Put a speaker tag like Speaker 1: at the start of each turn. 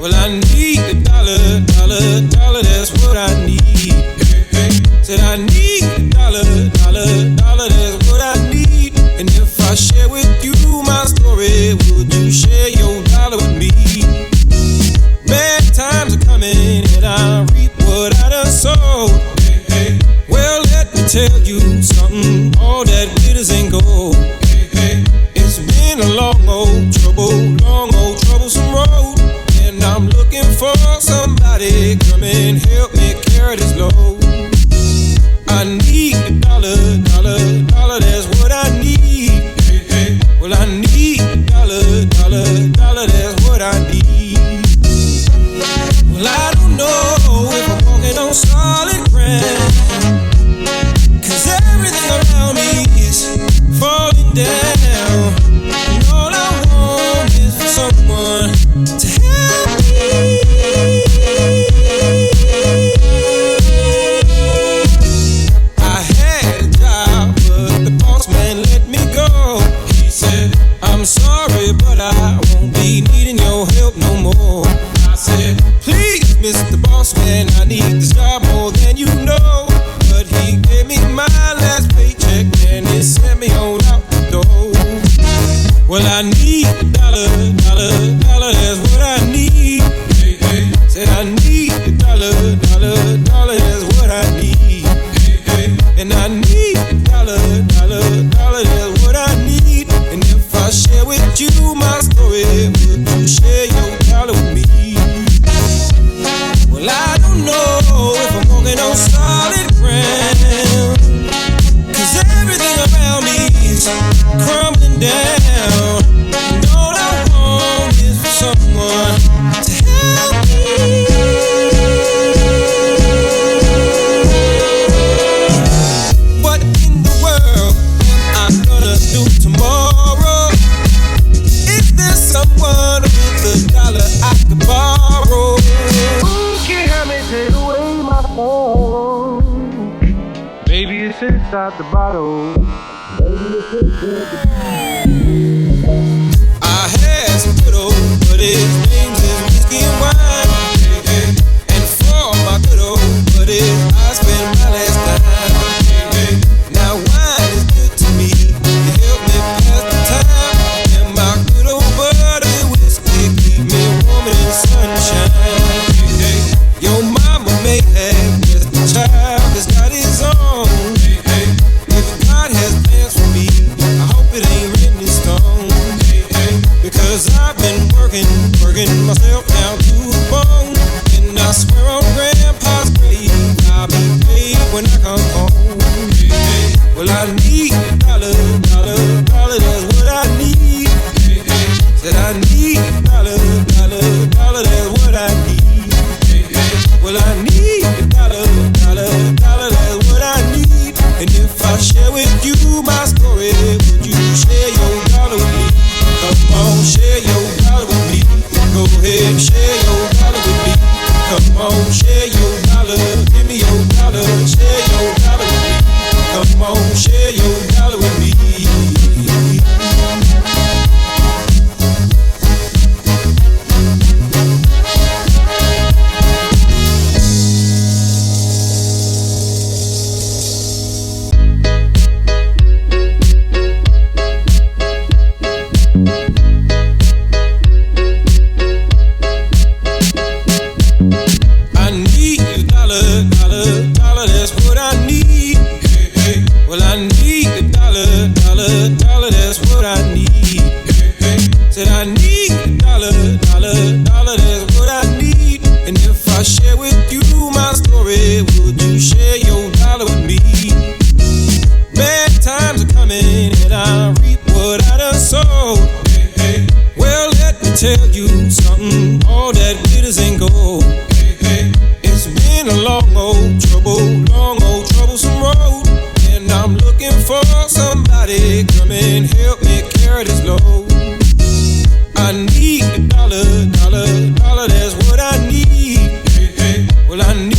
Speaker 1: Well, I need a dollar, dollar, dollar, that's what I need. Hey, hey. Said I need a dollar, dollar, dollar, that's what I need. And if I share with you my story, would you share your dollar with me? Bad times are coming and I reap what I done sowed. Hey, hey. Well, let me tell you something, all that glitters ain't gold. Hey, hey. It's been a long old troublesome road. And I'm looking for somebody come and help me carry this load. I need a dollar, dollar, dollar, that's what I need. Hey, hey. Well, I need a dollar, dollar, dollar, that's what I need. Well, I don't know if I'm walking on solid ground, 'cause everything around me is falling down. And all I want is for someone to help me. I had a job, but the boss man let me go. He said, I'm sorry, but I won't be needing your help no more. I said, please, Mr. Boss Man, I need this job more than you know. But he gave me my last paycheck and he sent me on out the door. Well, I need a dollar, dollar, dollar, that's what I need. Hey, hey. Said I need a dollar, dollar, dollar, that's what I need. Hey, hey. And I need a dollar, dollar, dollar, that's what I need. And if I share with you my story, would you share your dollar with me? Well, I don't know if I'm walking on solid ground, 'cause everything around me is crumbling down. And all I want is for someone to help me. What in the world am I gonna do tomorrow? Is there someone with a dollar I could borrow? Maybe it's inside the bottle. I had some good old, but his name's is whiskey and wine. Hey, hey. And for my good old buddies, I spend my last time. Hey, hey. Now wine is good to me, it help me pass the time. And my good old buddy whiskey keep me warm in the sunshine. Hey, hey. Your mama may have just a child that's got his own. Hey, hey. If God has plans for me, I hope it ain't written in stone. Hey, hey. Because I've been working myself down to the bone. And I swear on Grandpa's grave, I'll be paid when I come home. Hey, hey. Well, I need a dollar, dollar, dollar, that's what I need. Hey, hey. Said I need a dollar, dollar, dollar, that's what I need. Hey, hey. Well, I need a dollar, dollar, dollar, that's what I need. And if I share with you my story, would you share your dollar with me? Come on, share your dollar with me. Go ahead, share your dollar with me. Come on, share your dollar. Give me your dollar, share your dollar with me. Come on, share your dollar with me. Said I need a dollar, dollar, dollar, that's what I need. And if I share with you my story, would you share your dollar with me? Bad times are coming and I reap what I done sowed. Hey, hey. Well, let me tell you something, all that glitters ain't gold. Hey, hey. It's been a long old troublesome road. And I'm looking for somebody come and help me carry this load. I need a dollar, dollar, dollar, that's what I need. Hey, hey. Well, I need